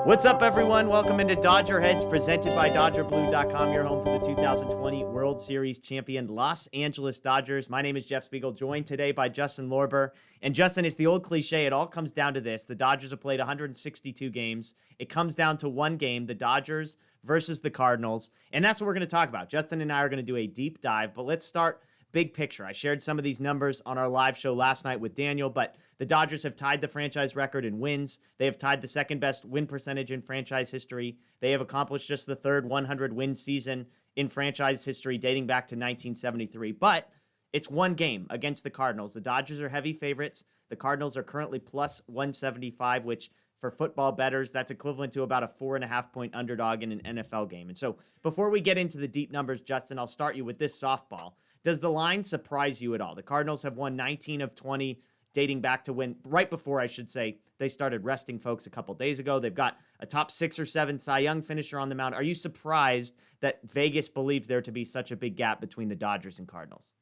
What's up, everyone? Welcome into DodgerHeads, presented by DodgerBlue.com, your home for the 2020 World Series champion Los Angeles Dodgers. My name is Jeff Spiegel, joined today by Justin Lorber. And Justin, it's the old cliche. It all comes down to this. The Dodgers have played 162 games. It comes down to one game, the Dodgers versus the Cardinals. And that's what we're going to talk about. Justin and I are going to do a deep dive, but let's start big picture. I shared some of these numbers on our live show last night with Daniel, but the Dodgers have tied the franchise record in wins. They have tied the second best win percentage in franchise history. They have accomplished just the third 100-win season in franchise history dating back to 1973. But it's one game against the Cardinals. The Dodgers are heavy favorites. The Cardinals are currently plus 175, which for football bettors, that's equivalent to about a 4.5-point underdog in an NFL game. And so before we get into the deep numbers, Justin, I'll start you with this softball. Does the line surprise you at all? The Cardinals have won 19 of 20 dating back to when, right before, I should say, they started resting folks a couple days ago. They've got a top 6 or 7 Cy Young finisher on the mound. Are you surprised that Vegas believes there to be such a big gap between the Dodgers and Cardinals?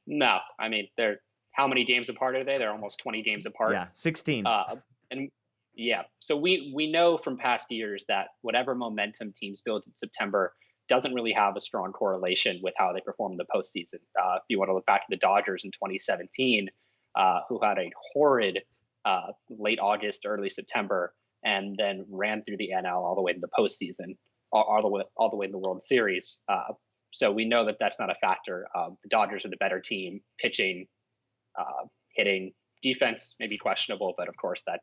No, I mean, they're how many games apart are they? They're almost 20 games apart. Yeah, 16. And yeah, so we know from past years that whatever momentum teams build in September doesn't really have a strong correlation with how they perform in the postseason. If you want to look back to the Dodgers in 2017, who had a horrid late August, early September, and then ran through the NL all the way to the postseason, all the way to the World Series. So we know that that's not a factor. The Dodgers are the better team. Pitching, hitting, defense may be questionable, but of course that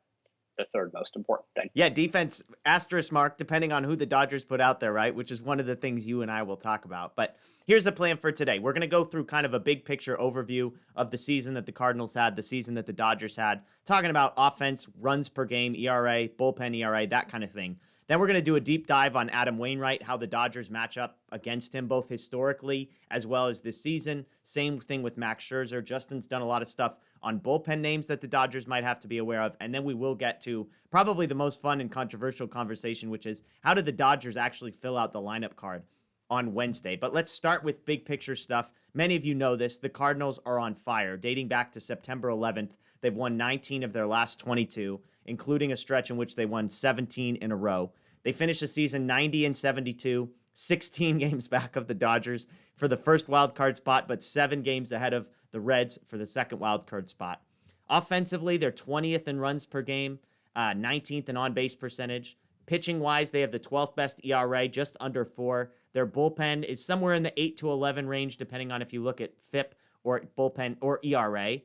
the third most important thing. Yeah, defense, asterisk mark, depending on who the Dodgers put out there, right? Which is one of the things you and I will talk about. But here's the plan for today. We're going to go through kind of a big picture overview of the season that the Cardinals had, the season that the Dodgers had, talking about offense, runs per game, ERA, bullpen ERA, that kind of thing. Then we're going to do a deep dive on Adam Wainwright, how the Dodgers match up against him, both historically as well as this season. Same thing with Max Scherzer. Justin's done a lot of stuff on bullpen names that the Dodgers might have to be aware of. And then we will get to probably the most fun and controversial conversation, which is how did the Dodgers actually fill out the lineup card on Wednesday? But let's start with big picture stuff. Many of you know this. The Cardinals are on fire. Dating back to September 11th, they've won 19 of their last 22, including a stretch in which they won 17 in a row. They finished the season 90-72, 16 games back of the Dodgers for the first wild card spot, but 7 games ahead of the Reds for the second wild card spot. Offensively, they're 20th in runs per game, 19th in on-base percentage. Pitching-wise, they have the 12th best ERA, just under 4. Their bullpen is somewhere in the 8 to 11 range, depending on if you look at FIP or bullpen or ERA.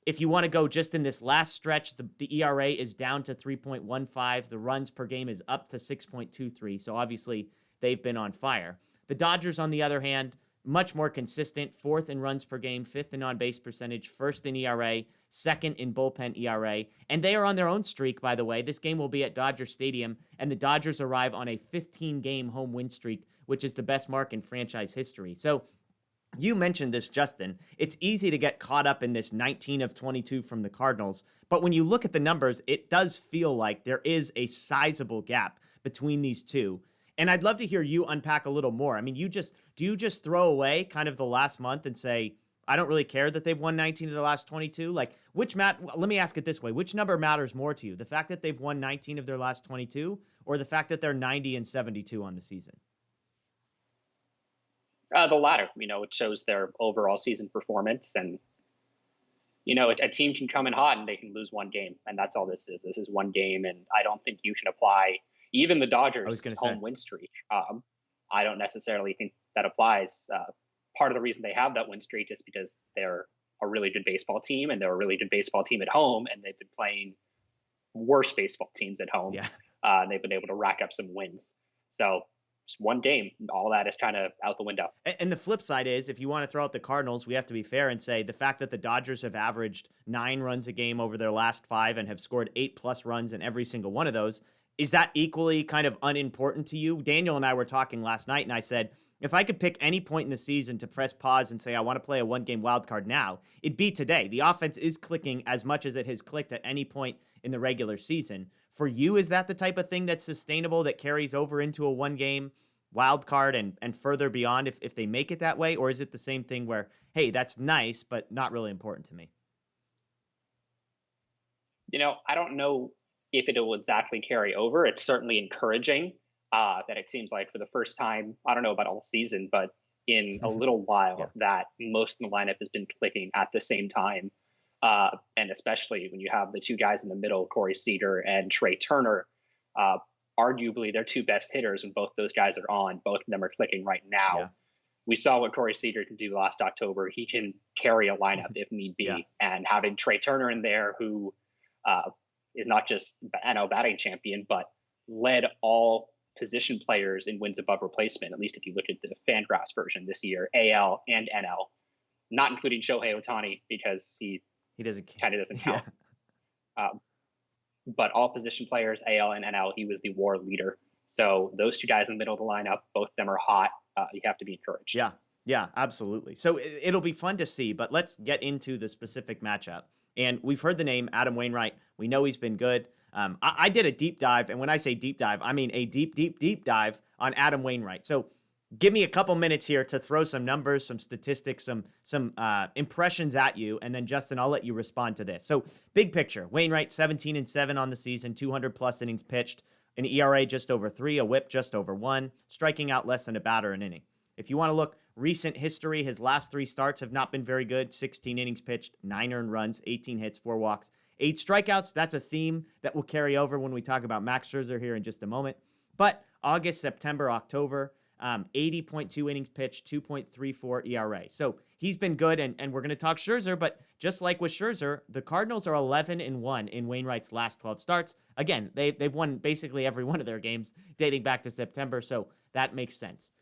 If you want to go just in this last stretch, the ERA is down to 3.15. The runs per game is up to 6.23. So obviously, they've been on fire. The Dodgers, on the other hand, much more consistent, 4th in runs per game, 5th in on-base percentage, 1st in ERA, 2nd in bullpen ERA. And they are on their own streak, by the way. This game will be at Dodger Stadium, and the Dodgers arrive on a 15-game home win streak, which is the best mark in franchise history. So you mentioned this, Justin. It's easy to get caught up in this 19 of 22 from the Cardinals, but when you look at the numbers, it does feel like there is a sizable gap between these two. And I'd love to hear you unpack a little more. I mean, do you just throw away kind of the last month and say, I don't really care that they've won 19 of the last 22? Like, let me ask it this way. Which number matters more to you? The fact that they've won 19 of their last 22 or the fact that they're 90-72 on the season? The latter. It shows their overall season performance. And, a team can come in hot and they can lose one game. And that's all this is. This is one game. And I don't think you can apply even the Dodgers' home win streak. I don't necessarily think that applies. Part of the reason they have that win streak is because they're a really good baseball team, and they're a really good baseball team at home, and they've been playing worse baseball teams at home. Yeah. And they've been able to rack up some wins. So just one game, all that is kind of out the window. And the flip side is, if you want to throw out the Cardinals, we have to be fair and say the fact that the Dodgers have averaged 9 runs a game over their last 5 and have scored 8+ runs in every single one of those, is that equally kind of unimportant to you? Daniel and I were talking last night, and I said, if I could pick any point in the season to press pause and say, I want to play a one-game wild card now, it'd be today. The offense is clicking as much as it has clicked at any point in the regular season. For you, is that the type of thing that's sustainable, that carries over into a one-game wild card and further beyond if they make it that way? Or is it the same thing where, hey, that's nice, but not really important to me? I don't know if it will exactly carry over, it's certainly encouraging that it seems like for the first time, I don't know about all season, but in a little Yeah. while, that most of the lineup has been clicking at the same time. And especially when you have the two guys in the middle, Corey Seager and Trey Turner, uh, arguably their two best hitters when both those guys are on. Both of them are clicking right now. Yeah. We saw what Corey Seager can do last October. He can carry a lineup if need Yeah. be. And having Trey Turner in there, who uh, is not just NL batting champion, but led all position players in wins above replacement, at least if you look at the Fangraphs version this year, AL and NL, not including Shohei Ohtani because he doesn't. kind of doesn't Yeah. count. Um, but all position players, AL and NL, he was the WAR leader. So those two guys in the middle of the lineup, both of them are hot. You have to be encouraged. Yeah. Yeah, absolutely. So it'll be fun to see, but let's get into the specific matchup. And we've heard the name Adam Wainwright. We know he's been good. I did a deep dive, and when I say deep dive, I mean a deep, deep, deep dive on Adam Wainwright. So give me a couple minutes here to throw some numbers, some statistics, some impressions at you, and then Justin, I'll let you respond to this. So big picture: Wainwright 17-7 on the season, 200 plus innings pitched, an ERA just over 3, a WHIP just over 1, striking out less than a batter an inning. If you want to look recent history, his last 3 starts have not been very good. 16 innings pitched, 9 earned runs, 18 hits, 4 walks, 8 strikeouts. That's a theme that will carry over when we talk about Max Scherzer here in just a moment. But August, September, October, 80.2 innings pitched, 2.34 ERA. So he's been good, and we're going to talk Scherzer, but just like with Scherzer, the Cardinals are 11-1 in Wainwright's last 12 starts. Again, they've won basically every one of their games dating back to September, so that makes sense.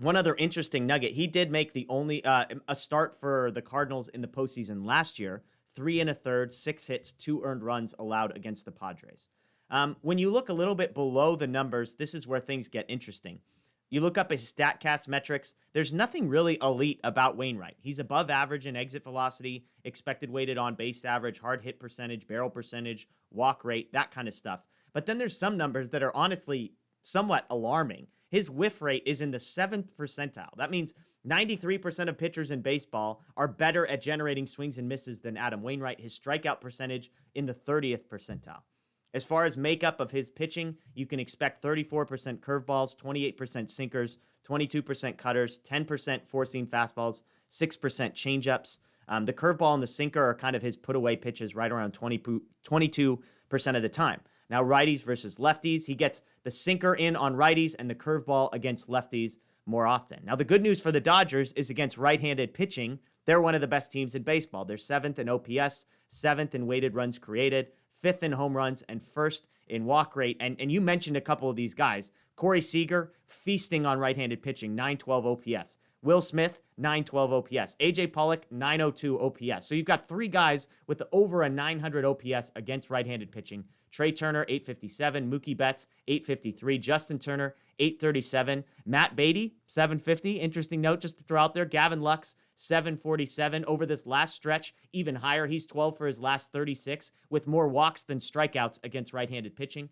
One other interesting nugget, he did make the only a start for the Cardinals in the postseason last year, 3 1/3, 6 hits, 2 earned runs allowed against the Padres. When you look a little bit below the numbers, this is where things get interesting. You look up his StatCast metrics. There's nothing really elite about Wainwright. He's above average in exit velocity, expected weighted on base average, hard hit percentage, barrel percentage, walk rate, that kind of stuff. But then there's some numbers that are honestly somewhat alarming. His whiff rate is in the 7th percentile. That means 93% of pitchers in baseball are better at generating swings and misses than Adam Wainwright. His strikeout percentage in the 30th percentile. As far as makeup of his pitching, you can expect 34% curveballs, 28% sinkers, 22% cutters, 10% four-seam fastballs, 6% changeups. The curveball and the sinker are kind of his put-away pitches right around 22% of the time. Now, righties versus lefties, he gets the sinker in on righties and the curveball against lefties more often. Now, the good news for the Dodgers is against right-handed pitching, they're one of the best teams in baseball. They're 7th in OPS, 7th in weighted runs created, 5th in home runs, and 1st in walk rate. And you mentioned a couple of these guys. Corey Seager, feasting on right-handed pitching, 912 OPS. Will Smith, 912 OPS. AJ Pollock, 902 OPS. So you've got 3 guys with over a 900 OPS against right-handed pitching. Trey Turner, 857. Mookie Betts, 853. Justin Turner, 837. Matt Beatty, 750. Interesting note just to throw out there. Gavin Lux, 747. Over this last stretch, even higher. He's 12 for his last 36 with more walks than strikeouts against right-handed pitching.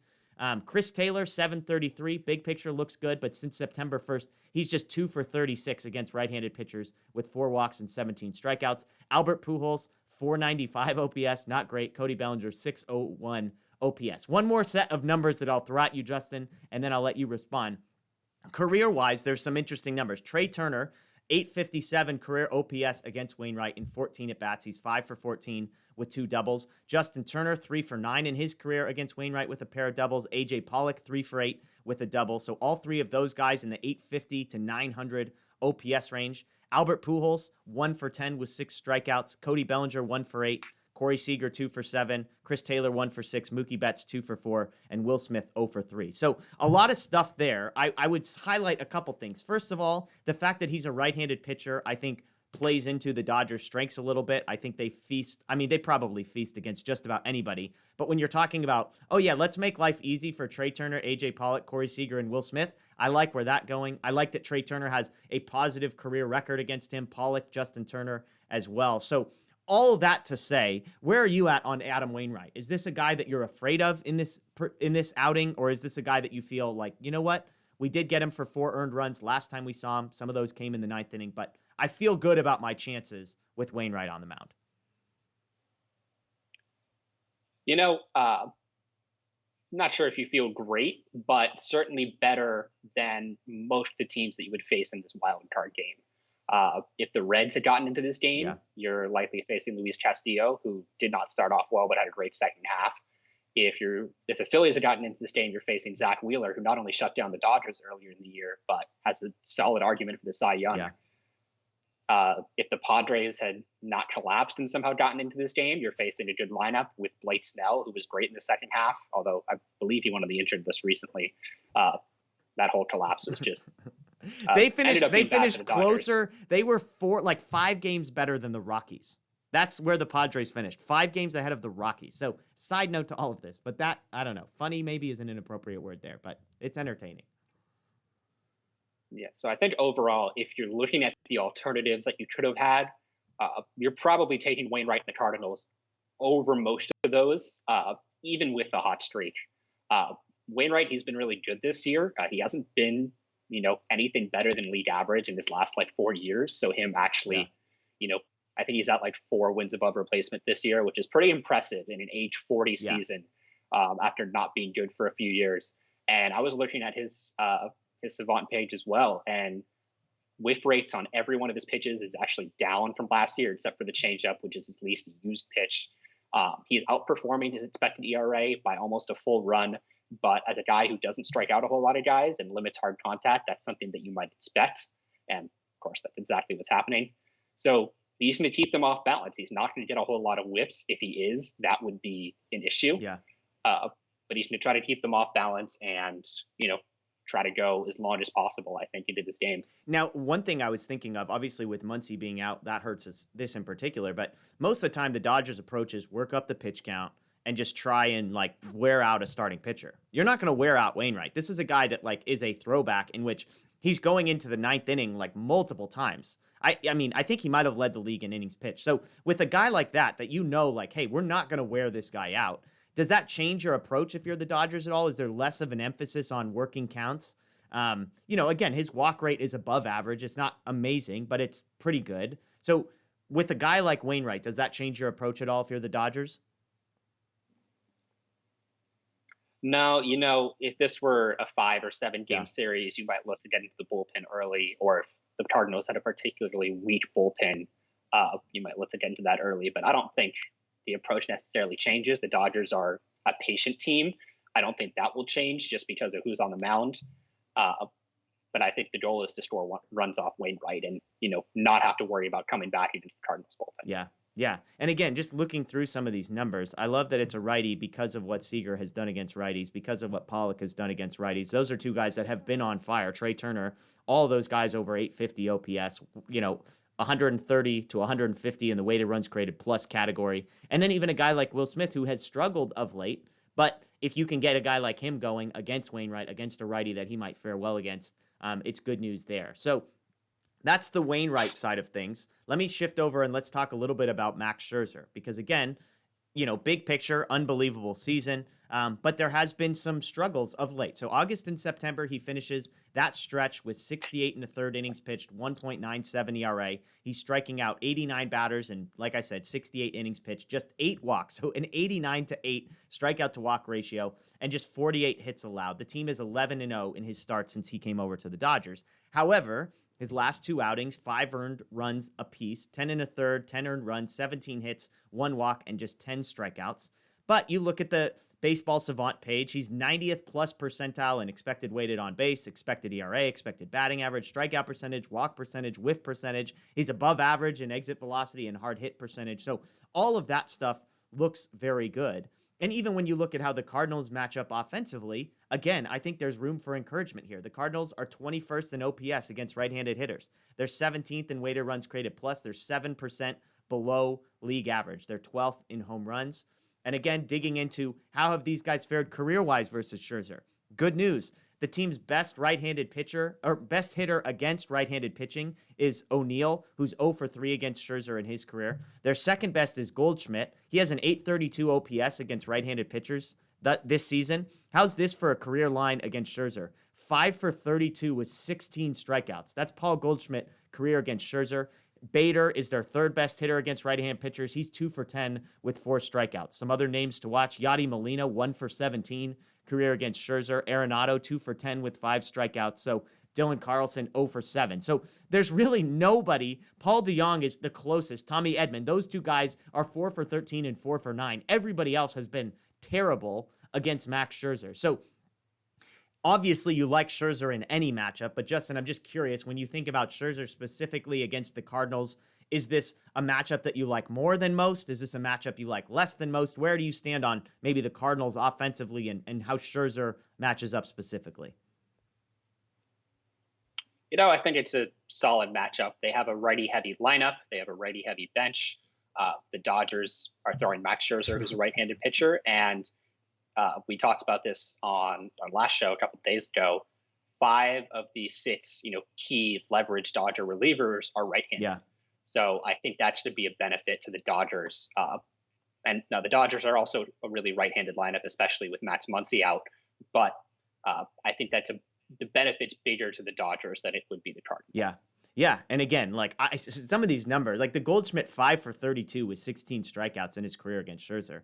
Chris Taylor, 733. Big picture looks good, but since September 1st, he's just 2 for 36 against right-handed pitchers with 4 walks and 17 strikeouts. Albert Pujols, 495 OPS. Not great. Cody Bellinger, 601 OPS. One more set of numbers that I'll throw at you, Justin, and then I'll let you respond. Career-wise, there's some interesting numbers. Trey Turner, 857 career OPS against Wainwright in 14 at-bats. He's 5 for 14 with 2 doubles. Justin Turner, 3 for 9 in his career against Wainwright with a pair of doubles. AJ Pollock, 3 for 8 with a double. So all 3 of those guys in the 850 to 900 OPS range. Albert Pujols, 1 for 10 with 6 strikeouts. Cody Bellinger, 1 for 8. Corey Seager, 2 for 7. Chris Taylor, 1 for 6. Mookie Betts, 2 for 4. And Will Smith, 0 for 3. So a lot of stuff there. I would highlight a couple things. First of all, the fact that he's a right-handed pitcher, I think, plays into the Dodgers' strengths a little bit. I think they feast. I mean, they probably feast against just about anybody. But when you're talking about, oh, yeah, let's make life easy for Trey Turner, AJ Pollock, Corey Seager, and Will Smith, I like where that's going. I like that Trey Turner has a positive career record against him, Pollock, Justin Turner as well. So all of that to say, where are you at on Adam Wainwright? Is this a guy that you're afraid of in this outing, or is this a guy that you feel like, you know what? We did get him for 4 earned runs last time we saw him. Some of those came in the 9th inning, but I feel good about my chances with Wainwright on the mound. You know, not sure if you feel great, but certainly better than most of the teams that you would face in this wild card game. If the Reds had gotten into this game, Yeah. you're likely facing Luis Castillo, who did not start off well but had a great second half. If the Phillies had gotten into this game, you're facing Zach Wheeler, who not only shut down the Dodgers earlier in the year, but has a solid argument for the Cy Young. Yeah. If the Padres had not collapsed and somehow gotten into this game, you're facing a good lineup with Blake Snell, who was great in the second half, although I believe he went on the injured list recently. That whole collapse was just They finished ended up being bad for finished the Dodgers. closer. They were 5 games better than the Rockies. That's where the Padres finished, 5 games ahead of the Rockies. So, side note to all of this, but that, I don't know, funny maybe is an inappropriate word there, but it's entertaining. Yeah, so I think overall, if you're looking at the alternatives that you could have had, you're probably taking Wainwright and the Cardinals over most of those, even with the hot streak. Wainwright, he's been really good this year. He hasn't been, anything better than league average in his last 4 years. So him actually, I think he's at 4 wins above replacement this year, which is pretty impressive in an age 40 season after not being good for a few years. And I was looking at his Savant page as well, and whiff rates on every one of his pitches is actually down from last year, except for the changeup, which is his least used pitch. He's outperforming his expected ERA by almost a full run, but as a guy who doesn't strike out a whole lot of guys and limits hard contact, that's something that you might expect. And of course, that's exactly what's happening. So he's going to keep them off balance. He's not going to get a whole lot of whiffs. If he is, that would be an issue. Yeah. But he's going to try to keep them off balance and, try to go as long as possible, I think, into this game. Now, one thing I was thinking of, obviously with Muncy being out, that hurts us, this in particular, but most of the time the Dodgers' approach is work up the pitch count and just try and wear out a starting pitcher. You're not going to wear out Wainwright. This is a guy that is a throwback in which he's going into the 9th inning multiple times. I mean, I think he might have led the league in innings pitched. So with a guy like that hey, we're not going to wear this guy out. Does that change your approach if you're the Dodgers at all? Is there less of an emphasis on working counts? Again, his walk rate is above average. It's not amazing, but it's pretty good. So with a guy like Wainwright, does that change your approach at all if you're the Dodgers? No, if this were a 5 or 7 game series, you might look to get into the bullpen early, or if the Cardinals had a particularly weak bullpen, you might look to get into that early. But I don't think the approach necessarily changes. The Dodgers are a patient team. I don't think that will change just because of who's on the mound. But I think the goal is to score runs off Wainwright and, not have to worry about coming back against the Cardinals bullpen. Yeah. Yeah. And again, just looking through some of these numbers, I love that it's a righty because of what Seager has done against righties, because of what Pollock has done against righties. Those are 2 guys that have been on fire. Trey Turner, all those guys over 850 OPS, 130 to 150 in the weighted runs created plus category. And then even a guy like Will Smith, who has struggled of late, but if you can get a guy like him going against Wainwright, against a righty that he might fare well against, it's good news there. So that's the Wainwright side of things. Let me shift over and let's talk a little bit about Max Scherzer, because again, big picture, unbelievable season, but there has been some struggles of late. So August and September, he finishes that stretch with 68 in the 3rd innings pitched, 1.97 ERA. He's striking out 89 batters and, like I said, 68 innings pitched, just 8 walks. So an 89-8 strikeout to walk ratio and just 48 hits allowed. The team is 11-0 in his start since he came over to the Dodgers. However, his last 2 outings, 5 earned runs apiece, 10 in a third, 10 earned runs, 17 hits, 1 walk, and just 10 strikeouts. But you look at the Baseball Savant page, he's 90th plus percentile in expected weighted on base, expected ERA, expected batting average, strikeout percentage, walk percentage, whiff percentage. He's above average in exit velocity and hard hit percentage. So all of that stuff looks very good. And even when you look at how the Cardinals match up offensively, again, I think there's room for encouragement here. The Cardinals are 21st in OPS against right-handed hitters. They're 17th in weighted runs created plus. They're 7% below league average. They're 12th in home runs. And again, digging into how have these guys fared career-wise versus Scherzer. Good news. The team's best right-handed pitcher, or best hitter against right-handed pitching, is O'Neill, who's 0 for 3 against Scherzer in his career. Their second best is Goldschmidt. He has an 832 OPS against right-handed pitchers this season. How's this for a career line against Scherzer? 5 for 32 with 16 strikeouts. That's Paul Goldschmidt, career against Scherzer. Bader is their third best hitter against right-hand pitchers. He's 2 for 10 with 4 strikeouts. Some other names to watch: Yadi Molina, 1 for 17 career against Scherzer. Arenado, 2 for 10 with 5 strikeouts. So Dylan Carlson, 0 for 7. So there's really nobody. Paul DeJong is the closest. Tommy Edman, those two guys are 4 for 13 and 4 for 9. Everybody else has been terrible against Max Scherzer. So obviously you like Scherzer in any matchup, but Justin, I'm just curious, when you think about Scherzer specifically against the Cardinals, is this a matchup that you like more than most? Is this a matchup you like less than most? Where do you stand on maybe the Cardinals offensively and how Scherzer matches up specifically? I think it's a solid matchup. They have a righty-heavy lineup. They have a righty-heavy bench. The Dodgers are throwing Max Scherzer, who's a right-handed pitcher, and we talked about this on our last show a couple of days ago. 5 of the 6, key leverage Dodger relievers are right-handed. Yeah. So I think that should be a benefit to the Dodgers. And now the Dodgers are also a really right-handed lineup, especially with Max Muncy out. But I think the benefit's bigger to the Dodgers than it would be the Cardinals. Yeah. Yeah. And again, some of these numbers, like the Goldschmidt 5 for 32 with 16 strikeouts in his career against Scherzer.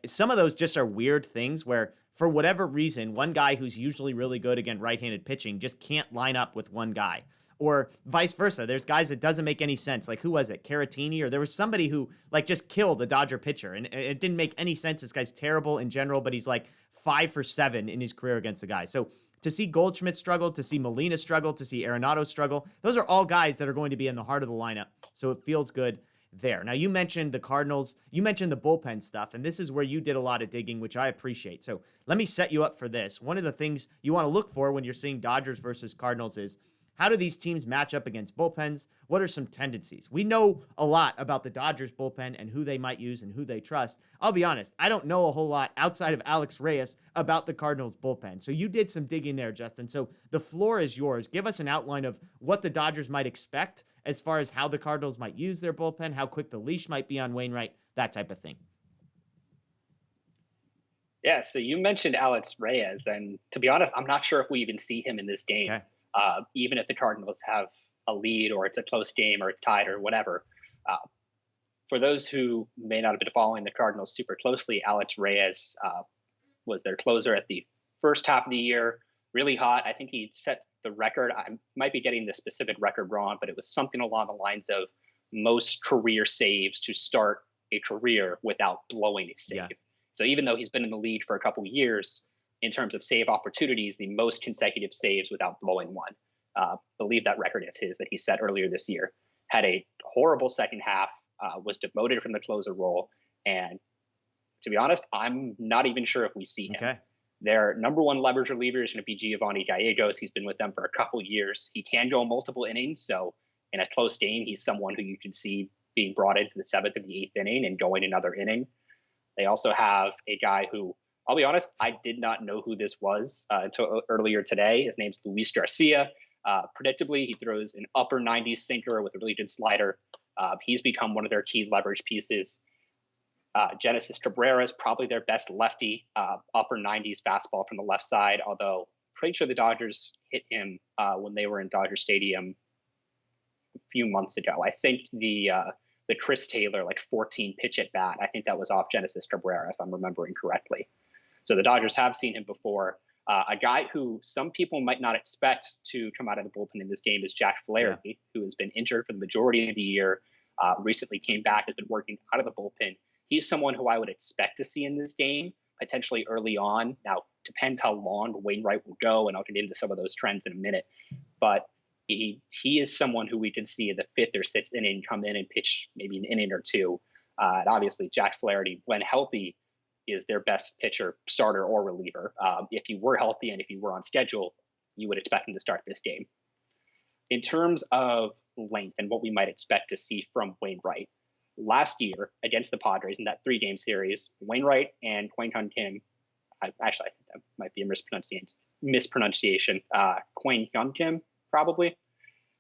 Some of those just are weird things where, for whatever reason, one guy who's usually really good against right-handed pitching just can't line up with one guy. Or vice versa. There's guys that doesn't make any sense. Like, who was it? Caratini? Or there was somebody who, just killed a Dodger pitcher. And it didn't make any sense. This guy's terrible in general, but he's 5 for 7 in his career against the guy. So to see Goldschmidt struggle, to see Molina struggle, to see Arenado struggle, those are all guys that are going to be in the heart of the lineup. So it feels good there. Now, you mentioned the Cardinals, you mentioned the bullpen stuff, and this is where you did a lot of digging, which I appreciate. So let me set you up for this. One of the things you want to look for when you're seeing Dodgers versus Cardinals is, how do these teams match up against bullpens? What are some tendencies? We know a lot about the Dodgers bullpen and who they might use and who they trust. I'll be honest, I don't know a whole lot outside of Alex Reyes about the Cardinals bullpen. So you did some digging there, Justin. So the floor is yours. Give us an outline of what the Dodgers might expect as far as how the Cardinals might use their bullpen, how quick the leash might be on Wainwright, that type of thing. Yeah, so you mentioned Alex Reyes, and to be honest, I'm not sure if we even see him in this game. Okay. Even if the Cardinals have a lead or it's a close game or it's tied or whatever. For those who may not have been following the Cardinals super closely, Alex Reyes was their closer at the first half of the year, really hot. I think he set the record. I might be getting the specific record wrong, but it was something along the lines of most career saves to start a career without blowing a save. Yeah. So even though he's been in the league for a couple of years, in terms of save opportunities, the most consecutive saves without blowing one. Believe that record is his that he set earlier this year. Had a horrible second half, was demoted from the closer role. And to be honest, I'm not even sure if we see him. Okay. Their number one leverage reliever is going to be Giovanni Gallegos. He's been with them for a couple years. He can go multiple innings. So in a close game, he's someone who you can see being brought into the 7th and the 8th inning and going another inning. They also have a guy who, I'll be honest, I did not know who this was until earlier today. His name's Luis Garcia. Predictably, he throws an upper 90s sinker with a really good slider. He's become one of their key leverage pieces. Genesis Cabrera is probably their best lefty, upper 90s fastball from the left side, although pretty sure the Dodgers hit him when they were in Dodger Stadium a few months ago. I think the Chris Taylor 14 pitch at bat, I think that was off Genesis Cabrera, if I'm remembering correctly. So the Dodgers have seen him before. A guy who some people might not expect to come out of the bullpen in this game is Jack Flaherty, who has been injured for the majority of the year, recently came back, has been working out of the bullpen. He's someone who I would expect to see in this game, potentially early on. Now, depends how long Wainwright will go, and I'll get into some of those trends in a minute. But he is someone who we could see in the 5th or 6th inning come in and pitch maybe an inning or two. And obviously, Jack Flaherty, when healthy, is their best pitcher, starter, or reliever. If he were healthy and if he were on schedule, you would expect him to start this game. In terms of length and what we might expect to see from Wainwright, last year against the Padres in that 3-game series, Wainwright and Kwang Kim, I think that might be a mispronunciation. Kwang Kim, probably.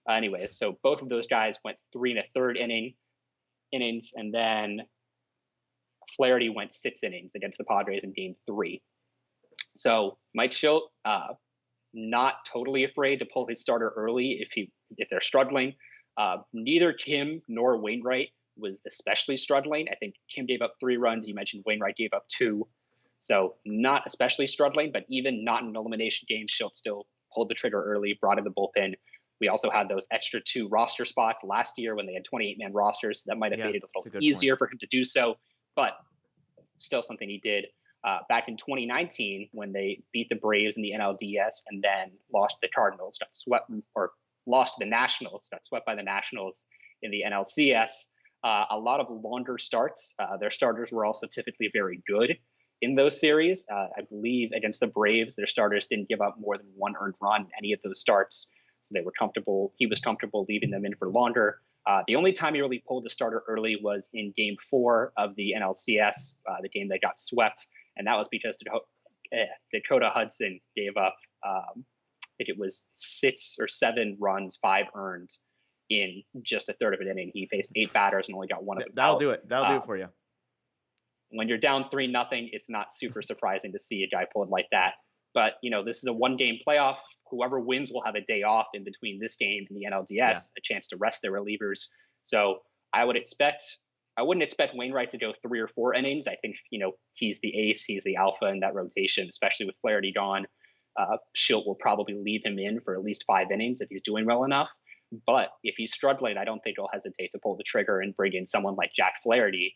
Anyways, so both of those guys went 3 1/3 innings, and then Flaherty went 6 innings against the Padres in Game 3. So Mike Schilt, not totally afraid to pull his starter early if they're struggling. Neither Kim nor Wainwright was especially struggling. I think Kim gave up 3 runs. You mentioned Wainwright gave up 2. So not especially struggling, but even not in an elimination game, Schultz still pulled the trigger early, brought in the bullpen. We also had those extra 2 roster spots last year when they had 28-man rosters. That might have made it a little easier for him to do so, but still something he did. Back in 2019, when they beat the Braves in the NLDS and then lost the Cardinals, got swept, or lost to the Nationals, got swept by the Nationals in the NLCS. A lot of longer starts. Their starters were also typically very good in those series. I believe against the Braves, their starters didn't give up more than 1 earned run in any of those starts. So they were comfortable. He was comfortable leaving them in for longer. The only time he really pulled the starter early was in Game 4 of the NLCS, the game that got swept. And that was because Dakota Hudson gave up, I think it was 6 or 7 runs, 5 earned in just a third of an inning. He faced 8 batters and only got 1 of them. That'll do it. That'll do it for you. When you're down 3-0, it's not super surprising to see a guy pulled like that. But, this is a 1-game playoff. Whoever wins will have a day off in between this game and the NLDS, a chance to rest their relievers. So I wouldn't expect Wainwright to go 3 or 4 innings. I think, he's the ace, he's the alpha in that rotation, especially with Flaherty gone. Schilt will probably leave him in for at least 5 innings if he's doing well enough. But if he's struggling, I don't think he'll hesitate to pull the trigger and bring in someone like Jack Flaherty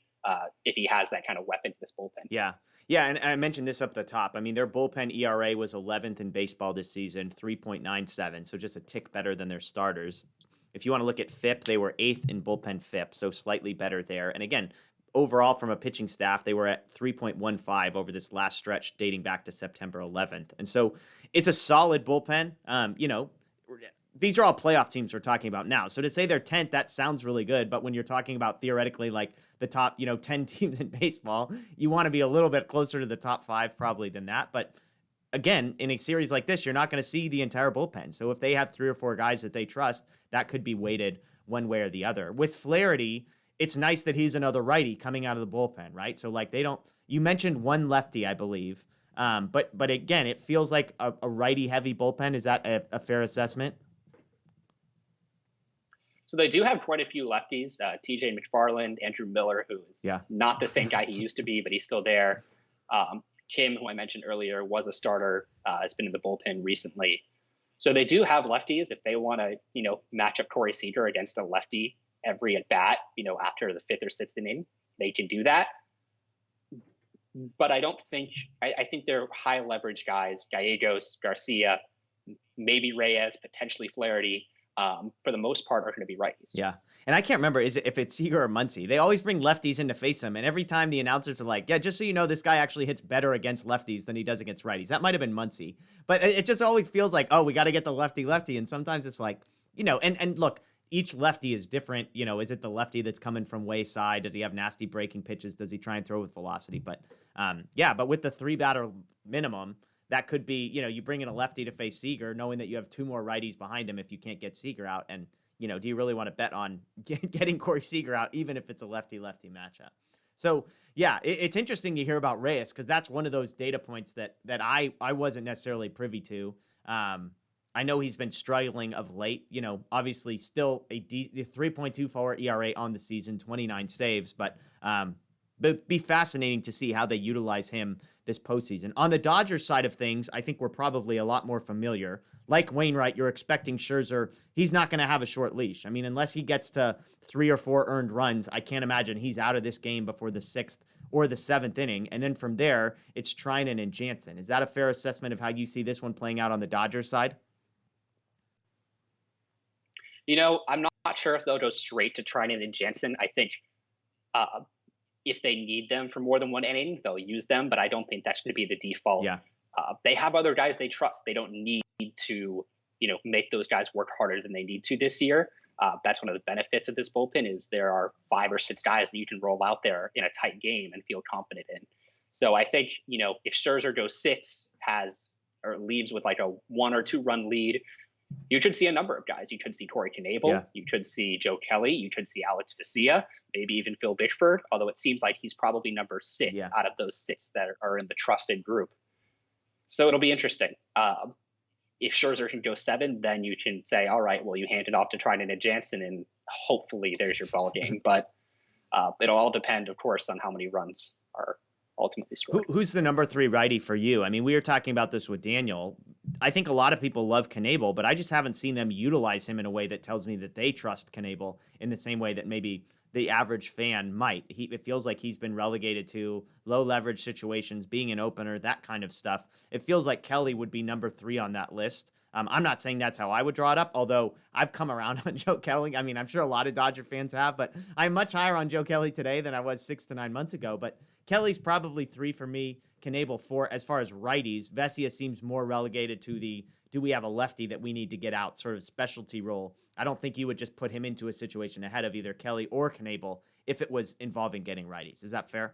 if he has that kind of weapon in his bullpen. Yeah. Yeah, and I mentioned this up the top. I mean, their bullpen ERA was 11th in baseball this season, 3.97, so just a tick better than their starters. If you want to look at FIP, they were 8th in bullpen FIP, so slightly better there. And again, overall from a pitching staff, they were at 3.15 over this last stretch dating back to September 11th. And so it's a solid bullpen. These are all playoff teams we're talking about now. So to say they're 10th, that sounds really good. But when you're talking about theoretically like the top, 10 teams in baseball, you want to be a little bit closer to the top 5 probably than that. But again, in a series like this, you're not going to see the entire bullpen. So if they have 3 or 4 guys that they trust, that could be weighted one way or the other. With Flaherty, it's nice that he's another righty coming out of the bullpen, right? So like you mentioned one lefty, I believe. But again, it feels like a righty heavy bullpen. Is that a fair assessment? So they do have quite a few lefties. TJ McFarland, Andrew Miller, who is not the same guy he used to be, but he's still there. Kim, who I mentioned earlier, was a starter, has been in the bullpen recently. So they do have lefties. If they want to, match up Corey Seager against a lefty every at bat, after the 5th or 6th inning, they can do that. But I think they're high leverage guys, Gallegos, Garcia, maybe Reyes, potentially Flaherty. For the most part, are going to be righties. Yeah. And I can't remember if it's Seager or Muncy. They always bring lefties in to face them. And every time the announcers are like, yeah, just so you know, this guy actually hits better against lefties than he does against righties. That might have been Muncy. But it just always feels like, oh, we got to get the lefty. And sometimes it's like, and look, each lefty is different. Is it the lefty that's coming from way side? Does he have nasty breaking pitches? Does he try and throw with velocity? But but with the 3-batter minimum, that could be, you bring in a lefty to face Seager, knowing that you have 2 more righties behind him if you can't get Seager out. And, do you really want to bet on getting Corey Seager out, even if it's a lefty-lefty matchup? So, yeah, it's interesting to hear about Reyes because that's one of those data points that I wasn't necessarily privy to. I know he's been struggling of late, obviously still the 3.24 ERA on the season, 29 saves, but it'd be fascinating to see how they utilize him this postseason. On the Dodgers side of things, I think we're probably a lot more familiar. Like Wainwright, you're expecting Scherzer. He's not going to have a short leash. I mean, unless he gets to 3 or 4 earned runs, I can't imagine he's out of this game before the 6th or the 7th inning. And then from there, it's Treinen and Jansen. Is that a fair assessment of how you see this one playing out on the Dodgers side? I'm not sure if they'll go straight to Treinen and Jansen. I think if they need them for more than 1 inning, they'll use them, but I don't think that's going to be the default. Yeah. They have other guys they trust. They don't need to, make those guys work harder than they need to this year. That's one of the benefits of this bullpen is there are 5 or 6 guys that you can roll out there in a tight game and feel confident in. So I think, if Scherzer goes 6, leaves with like a 1 or 2 run lead, you could see a number of guys. You could see Corey Knebel. You could see Joe Kelly. You could see Alex Vesia, maybe even Phil Bickford, although it seems like he's probably number 6 out of those 6 that are in the trusted group. So it'll be interesting. if Scherzer can go 7, then you can say, all right, well, you hand it off to Trinan and Jansen, and hopefully there's your ball game. But it'll all depend, of course, on how many runs are ultimately scored. Who's the number 3 righty for you? I mean, we were talking about this with Daniel. I think a lot of people love Knebel, but I just haven't seen them utilize him in a way that tells me that they trust Knebel in the same way that maybe the average fan might. It feels like he's been relegated to low leverage situations, being an opener, that kind of stuff. It feels like Kelly would be number 3 on that list. I'm not saying that's how I would draw it up, although I've come around on Joe Kelly. I mean, I'm sure a lot of Dodger fans have, but I'm much higher on Joe Kelly today than I was 6 to 9 months ago. But Kelly's probably 3 for me. Knebel 4 as far as righties. Vesia seems more relegated to the do we have a lefty that we need to get out sort of specialty role. I don't think you would just put him into a situation ahead of either Kelly or Knebel if it was involving getting righties. Is that fair?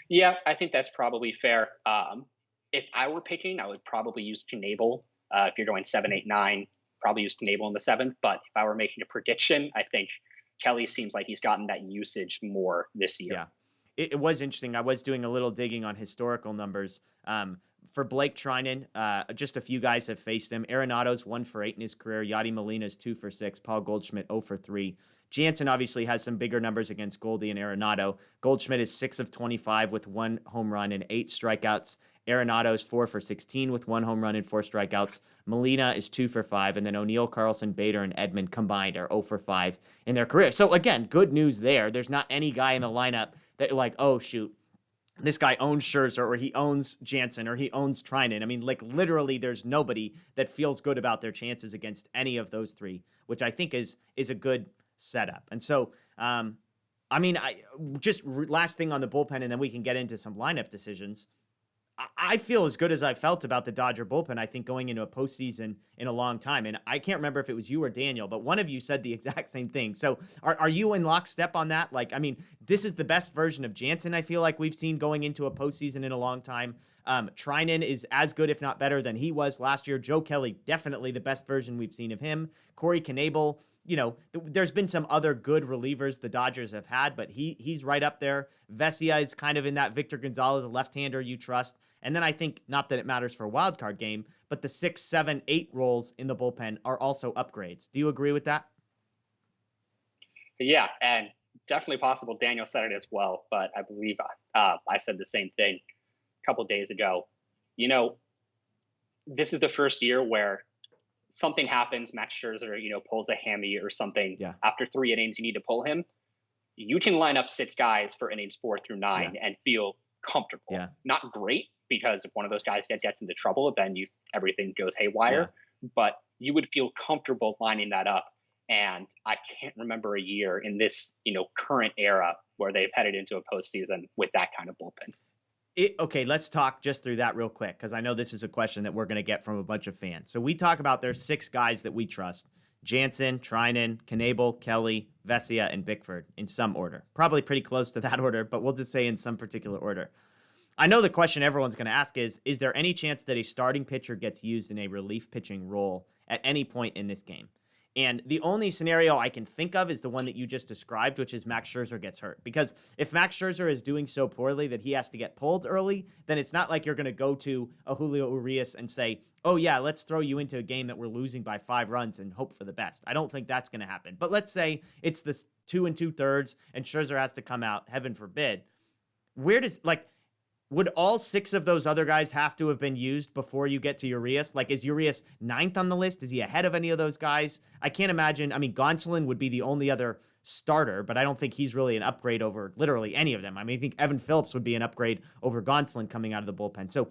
Yeah, I think that's probably fair. If I were picking, I would probably use Knebel. If you're going 7, 8, 9, probably use Knebel in the 7th. But if I were making a prediction, I think Kelly seems like he's gotten that usage more this year. Yeah. It was interesting. I was doing a little digging on historical numbers. For Blake Trinan, just a few guys have faced him. Arenado's 1 for 8 in his career. Yadi Molina's 2 for 6. Paul Goldschmidt 0 for 3. Jansen obviously has some bigger numbers against Goldie and Arenado. Goldschmidt is 6 of 25 with 1 home run and 8 strikeouts. Arenado's 4 for 16 with 1 home run and 4 strikeouts. Molina is 2 for 5. And then O'Neill, Carlson, Bader, and Edmond combined are 0 for 5 in their career. So again, good news there. There's not any guy in the lineup that you're like, oh, shoot, this guy owns Scherzer or he owns Jansen or he owns Trinan. I mean, like literally there's nobody that feels good about their chances against any of those 3, which I think is a good setup. And so, I mean, last thing on the bullpen, and then we can get into some lineup decisions. I feel as good as I felt about the Dodger bullpen, I think, going into a postseason in a long time. And I can't remember if it was you or Daniel, but one of you said the exact same thing. So are you in lockstep on that? Like, I mean, this is the best version of Jansen, I feel like we've seen going into a postseason in a long time. Trinan is as good, if not better, than he was last year. Joe Kelly, definitely the best version we've seen of him. Corey Knebel, you know, there's been some other good relievers the Dodgers have had, but he's right up there. Vesia is kind of in that Victor Gonzalez, a left-hander you trust. And then I think, not that it matters for a wild card game, but the 6, 7, 8 roles in the bullpen are also upgrades. Do you agree with that? Yeah, and definitely possible. Daniel said it as well, but I believe I said the same thing a couple days ago. You know, this is the first year where something happens, Max Scherzer, pulls a hammy or something. Yeah. After 3 innings, you need to pull him. You can line up 6 guys for innings 4 through 9 and feel comfortable. Yeah. Not great, because if one of those guys gets into trouble, then everything goes haywire. Yeah. But you would feel comfortable lining that up. And I can't remember a year in this, current era where they've headed into a postseason with that kind of bullpen. Okay, let's talk just through that real quick, because I know this is a question that we're going to get from a bunch of fans. So we talk about there's 6 guys that we trust: Jansen, Trinan, Knebel, Kelly, Vesia, and Bickford in some order. Probably pretty close to that order, but we'll just say in some particular order. I know the question everyone's going to ask is there any chance that a starting pitcher gets used in a relief pitching role at any point in this game? And the only scenario I can think of is the one that you just described, which is Max Scherzer gets hurt. Because if Max Scherzer is doing so poorly that he has to get pulled early, then it's not like you're going to go to a Julio Urias and say, oh yeah, let's throw you into a game that we're losing by 5 runs and hope for the best. I don't think that's going to happen. But let's say it's this 2 2/3 and Scherzer has to come out, heaven forbid. Would all 6 of those other guys have to have been used before you get to Urias? Like, is Urias 9th on the list? Is he ahead of any of those guys? I can't imagine. I mean, Gonsolin would be the only other starter, but I don't think he's really an upgrade over literally any of them. I mean, I think Evan Phillips would be an upgrade over Gonsolin coming out of the bullpen. So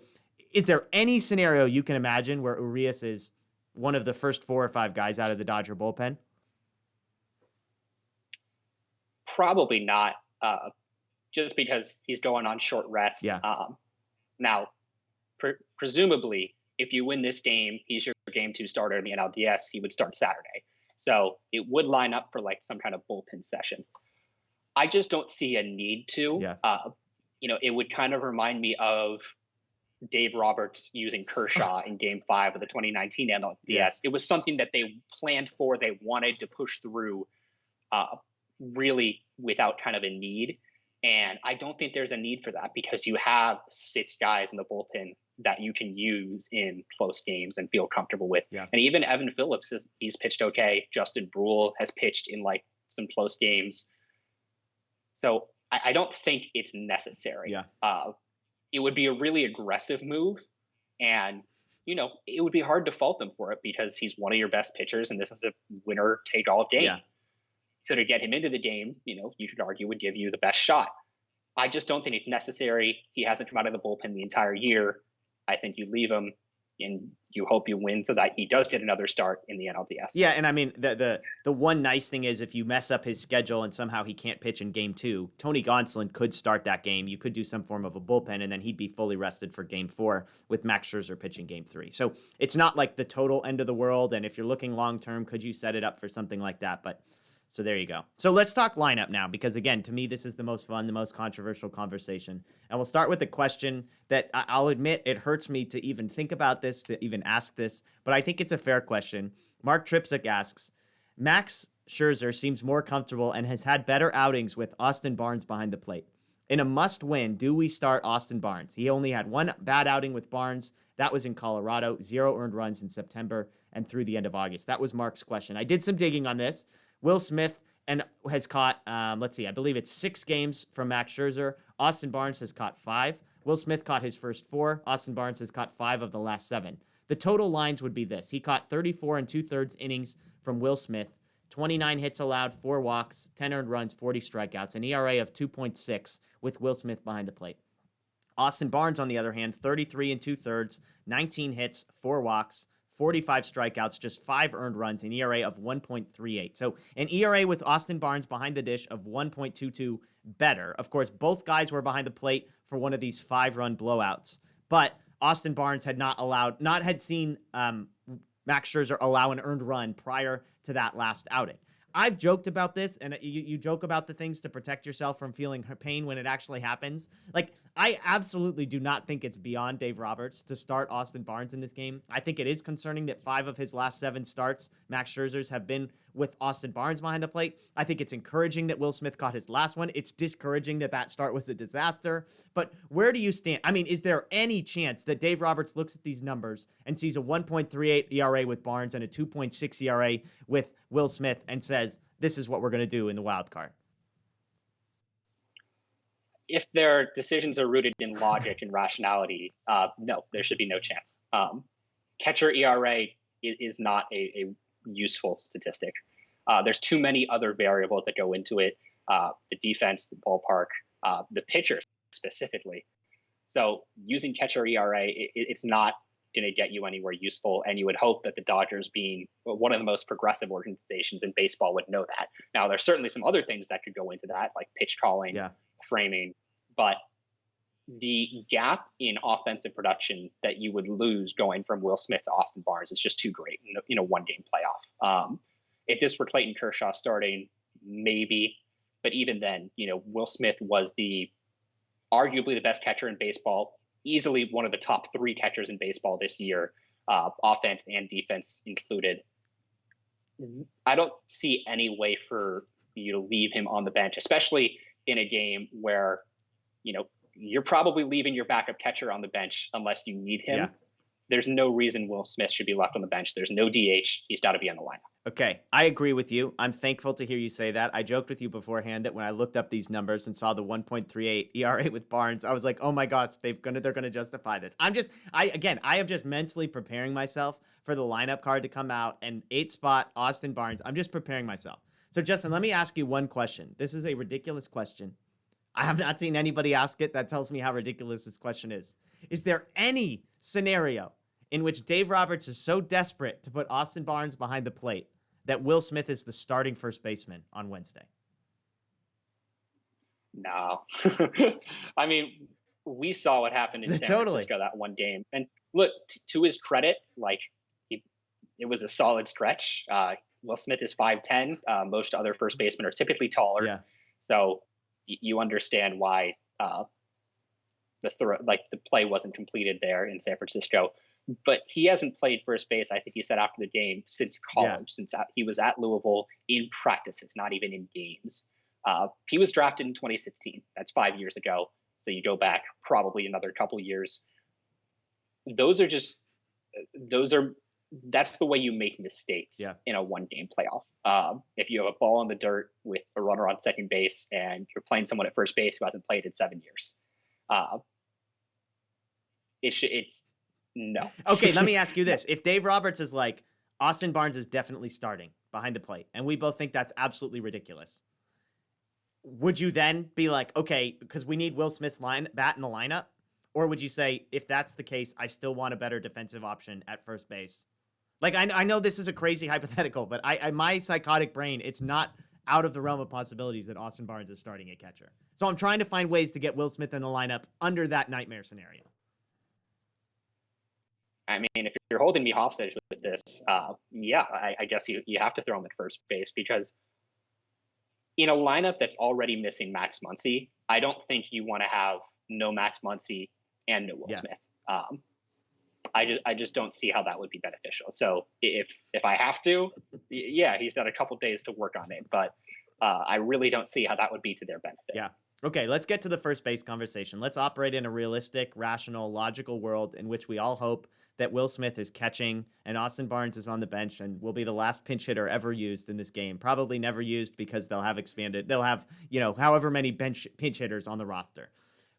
is there any scenario you can imagine where Urias is one of the first 4 or 5 guys out of the Dodger bullpen? Probably not. Just because he's going on short rest. Yeah. Now, presumably, if you win this game, he's your game 2 starter in the NLDS. He would start Saturday. So it would line up for like some kind of bullpen session. I just don't see a need to. Yeah. It would kind of remind me of Dave Roberts using Kershaw in Game 5 of the 2019 NLDS. Yeah. It was something that they planned for. They wanted to push through really without kind of a need. And I don't think there's a need for that because you have 6 guys in the bullpen that you can use in close games and feel comfortable with. Yeah. And even Evan Phillips, he's pitched okay. Justin Brule has pitched in like some close games. So I don't think it's necessary. Yeah. It would be a really aggressive move, and it would be hard to fault them for it because he's one of your best pitchers, and this is a winner take all game. Yeah. So to get him into the game, you could argue would give you the best shot. I just don't think it's necessary. He hasn't come out of the bullpen the entire year. I think you leave him and you hope you win so that he does get another start in the NLDS. Yeah, and I mean, the one nice thing is if you mess up his schedule and somehow he can't pitch in game 2, Tony Gonsolin could start that game. You could do some form of a bullpen, and then he'd be fully rested for game 4 with Max Scherzer pitching game 3. So it's not like the total end of the world, and if you're looking long-term, could you set it up for something like that? But so there you go. So let's talk lineup now, because again, to me, this is the most fun, the most controversial conversation. And we'll start with a question that I'll admit it hurts me to even think about this, to even ask this, but I think it's a fair question. Mark Tripsick asks, Max Scherzer seems more comfortable and has had better outings with Austin Barnes behind the plate. In a must-win, do we start Austin Barnes? He only had one bad outing with Barnes. That was in Colorado, 0 earned runs in September and through the end of August. That was Mark's question. I did some digging on this. Will Smith has caught, I believe it's 6 games from Max Scherzer. Austin Barnes has caught 5. Will Smith caught his first 4. Austin Barnes has caught 5 of the last 7. The total lines would be this. He caught 34 2/3 innings from Will Smith, 29 hits allowed, 4 walks, 10 earned runs, 40 strikeouts, an ERA of 2.6 with Will Smith behind the plate. Austin Barnes, on the other hand, 33 2/3, 19 hits, 4 walks, 45 strikeouts, just 5 earned runs, an ERA of 1.38. So an ERA with Austin Barnes behind the dish of 1.22 better. Of course, both guys were behind the plate for one of these 5-run blowouts. But Austin Barnes had had seen Max Scherzer allow an earned run prior to that last outing. I've joked about this, and you joke about the things to protect yourself from feeling pain when it actually happens. Like, I absolutely do not think it's beyond Dave Roberts to start Austin Barnes in this game. I think it is concerning that 5 of his last 7 starts, Max Scherzer's, have been with Austin Barnes behind the plate. I think it's encouraging that Will Smith caught his last one. It's discouraging that start was a disaster. But where do you stand? I mean, is there any chance that Dave Roberts looks at these numbers and sees a 1.38 ERA with Barnes and a 2.6 ERA with Will Smith and says, this is what we're going to do in the wild card? If their decisions are rooted in logic and rationality, no, there should be no chance. Catcher ERA is not a useful statistic. There's too many other variables that go into it. The defense, the ballpark, the pitchers specifically. So using catcher ERA, it's not going to get you anywhere useful. And you would hope that the Dodgers, being one of the most progressive organizations in baseball, would know that. Now, there's certainly some other things that could go into that, like pitch calling, framing, but the gap in offensive production that you would lose going from Will Smith to Austin Barnes is just too great in a one-game playoff. If this were Clayton Kershaw starting, maybe, but even then, Will Smith was arguably the best catcher in baseball, easily one of the top 3 catchers in baseball this year, offense and defense included. I don't see any way for you to leave him on the bench, especially in a game where, you're probably leaving your backup catcher on the bench unless you need him. Yeah. There's no reason Will Smith should be left on the bench. There's no DH. He's got to be in the lineup. Okay, I agree with you. I'm thankful to hear you say that. I joked with you beforehand that when I looked up these numbers and saw the 1.38 ERA with Barnes, I was like, oh my gosh, they're gonna justify this. I am just mentally preparing myself for the lineup card to come out and 8-spot Austin Barnes. I'm just preparing myself. So Justin, let me ask you one question. This is a ridiculous question. I have not seen anybody ask it. That tells me how ridiculous this question is. Is there any scenario in which Dave Roberts is so desperate to put Austin Barnes behind the plate that Will Smith is the starting first baseman on Wednesday? No. I mean, we saw what happened in San Francisco that one game. And look, to his credit, it was a solid stretch. Will Smith is 5'10". Most other first basemen are typically taller. Yeah. So you understand why the play wasn't completed there in San Francisco. But he hasn't played first base, I think he said after the game, since college, since he was at Louisville in practices, not even in games. He was drafted in 2016. That's 5 years ago. So you go back probably another couple years. those are just those are that's the way you make mistakes Yeah. in a one game playoff. If you have a ball in the dirt with a runner on second base and you're playing someone at first base who hasn't played in 7 years, uh, it's no. Okay, let me ask you this. If Dave Roberts is like, Austin Barnes is definitely starting behind the plate, and we both think that's absolutely ridiculous, would you then be like, okay, because we need Will Smith's bat in the lineup? Or would you say, if that's the case, I still want a better defensive option at first base? Like, I know this is a crazy hypothetical, but my psychotic brain, it's not out of the realm of possibilities that Austin Barnes is starting at catcher. So I'm trying to find ways to get Will Smith in the lineup under that nightmare scenario. I mean, if you're holding me hostage with this, yeah, I guess you have to throw him at first base, because in a lineup that's already missing Max Muncy, I don't think you want to have no Max Muncy and no Will Smith. I just don't see how that would be beneficial. So if I have to, yeah, he's got a couple days to work on it, but I really don't see how that would be to their benefit. Yeah. Okay, let's get to the first base conversation. Let's operate in a realistic, rational, logical world in which we all hope that Will Smith is catching and Austin Barnes is on the bench and will be the last pinch hitter ever used in this game. Probably never used, because they'll have however many pinch hitters on the roster.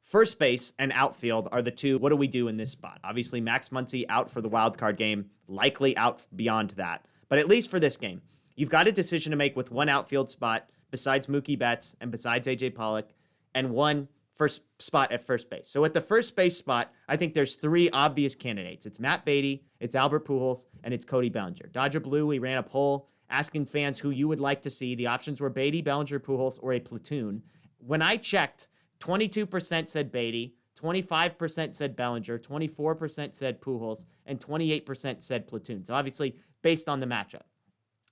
First base and outfield are the two. What do we do in this spot? Obviously, Max Muncy out for the wild card game, likely out beyond that. But at least for this game, you've got a decision to make with one outfield spot besides Mookie Betts and besides AJ Pollock, and one first spot at first base. So at the first base spot, I think there's three obvious candidates. It's Matt Beatty, it's Albert Pujols, and it's Cody Bellinger. Dodger Blue, we ran a poll asking fans who you would like to see. The options were Beatty, Bellinger, Pujols, or a platoon. When I checked, 22% said Beatty, 25% said Bellinger, 24% said Pujols, and 28% said platoon. So obviously, based on the matchup.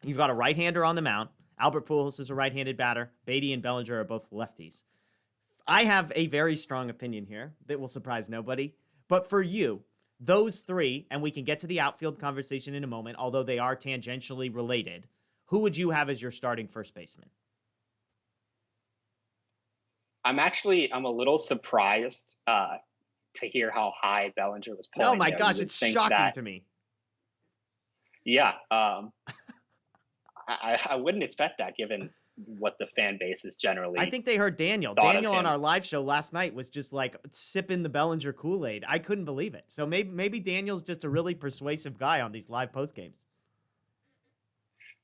You've got a right-hander on the mound. Albert Pujols is a right-handed batter. Beatty and Bellinger are both lefties. I have a very strong opinion here that will surprise nobody. But for you, those three, and we can get to the outfield conversation in a moment, although they are tangentially related, who would you have as your starting first baseman? I'm a little surprised to hear how high Bellinger was pulling. Oh my gosh, it's shocking to me. Yeah. I wouldn't expect that, given what the fan base is generally. I think they heard Daniel. Daniel on our live show last night was just like sipping the Bellinger Kool-Aid. I couldn't believe it. So maybe Daniel's just a really persuasive guy on these live post games.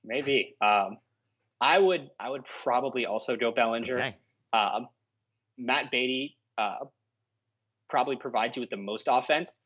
Maybe. I would probably also go Bellinger. Okay. Matt Beatty probably provides you with the most offense,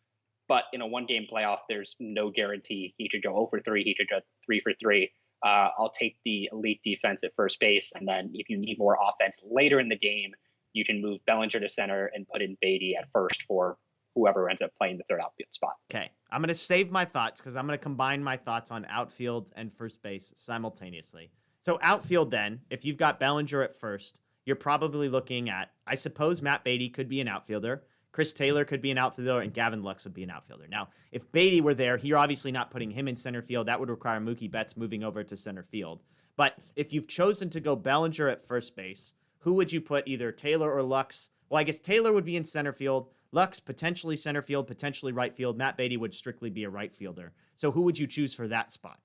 but in a one-game playoff, there's no guarantee. He could go 0 for 3. He could go 3 for 3. I'll take the elite defense at first base, and then if you need more offense later in the game, you can move Bellinger to center and put in Beatty at first for whoever ends up playing the third outfield spot. Okay, I'm going to save my thoughts because I'm going to combine my thoughts on outfield and first base simultaneously. So outfield then, if you've got Bellinger at first, you're probably looking at, I suppose Matt Beatty could be an outfielder. Chris Taylor could be an outfielder, and Gavin Lux would be an outfielder. Now, if Beatty were there, you're obviously not putting him in center field. That would require Mookie Betts moving over to center field. But if you've chosen to go Bellinger at first base, who would you put, either Taylor or Lux? Well, I guess Taylor would be in center field. Lux, potentially center field, potentially right field. Matt Beatty would strictly be a right fielder. So who would you choose for that spot?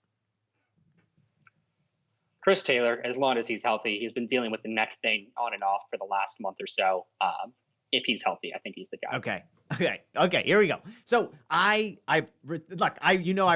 Chris Taylor, as long as he's healthy. He's been dealing with the neck thing on and off for the last month or so. If he's healthy, I think he's the guy. Okay. Here we go. So I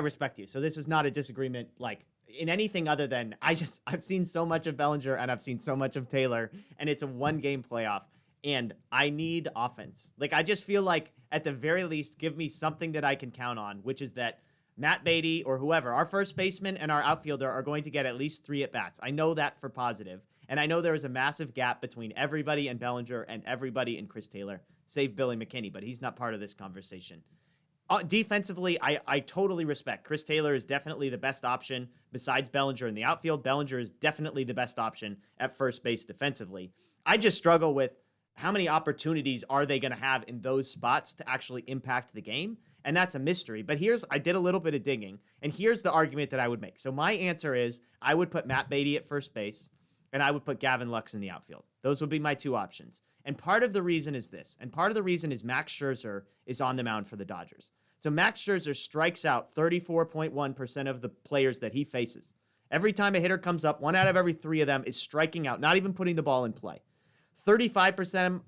respect you. So this is not a disagreement like in anything other than I've seen so much of Bellinger and I've seen so much of Taylor, and it's a one-game playoff, and I need offense. Like, I just feel like at the very least, give me something that I can count on, which is that Matt Beatty or whoever, our first baseman and our outfielder, are going to get at least 3 at-bats. I know that for positive. And I know there is a massive gap between everybody in Bellinger and everybody in Chris Taylor, save Billy McKinney, but he's not part of this conversation. Defensively, I totally respect. Chris Taylor is definitely the best option besides Bellinger in the outfield. Bellinger is definitely the best option at first base defensively. I just struggle with how many opportunities are they going to have in those spots to actually impact the game? And that's a mystery. But I did a little bit of digging, and here's the argument that I would make. So my answer is I would put Matt Beatty at first base, and I would put Gavin Lux in the outfield. Those would be my 2 options. And part of the reason is this. And part of the reason is Max Scherzer is on the mound for the Dodgers. So Max Scherzer strikes out 34.1% of the players that he faces. Every time a hitter comes up, 1 out of every 3 of them is striking out, not even putting the ball in play. 35%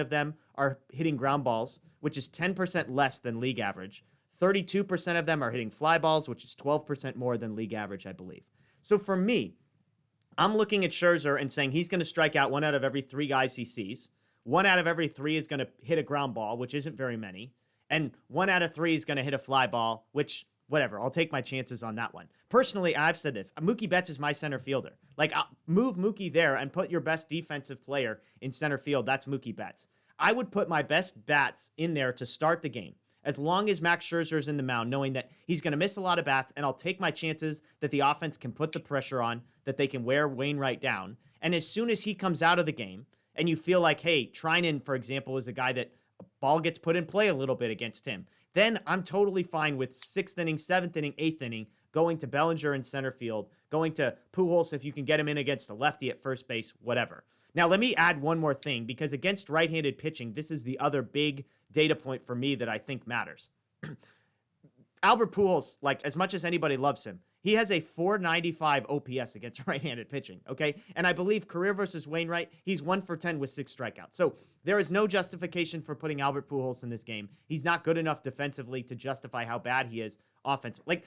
of them are hitting ground balls, which is 10% less than league average. 32% of them are hitting fly balls, which is 12% more than league average, I believe. So for me, I'm looking at Scherzer and saying he's going to strike out 1 out of every 3 guys he sees. 1 out of every 3 is going to hit a ground ball, which isn't very many. And 1 out of 3 is going to hit a fly ball, which, whatever, I'll take my chances on that one. Personally, I've said this, Mookie Betts is my center fielder. Like, I'll move Mookie there and put your best defensive player in center field. That's Mookie Betts. I would put my best bats in there to start the game, as long as Max Scherzer is in the mound, knowing that he's going to miss a lot of bats, and I'll take my chances that the offense can put the pressure on, that they can wear Wainwright down. And as soon as he comes out of the game, and you feel like, hey, Treinen, for example, is a guy that a ball gets put in play a little bit against him, then I'm totally fine with 6th inning, 7th inning, 8th inning, going to Bellinger in center field, going to Pujols if you can get him in against a lefty at first base, whatever. Now, let me add one more thing, because against right-handed pitching, this is the other big data point for me that I think matters. Albert Pujols, like, as much as anybody loves him, he has a 495 OPS against right-handed pitching, okay? And I believe career versus Wainwright, he's 1 for 10 with 6 strikeouts. So there is no justification for putting Albert Pujols in this game. He's not good enough defensively to justify how bad he is offensively. Like,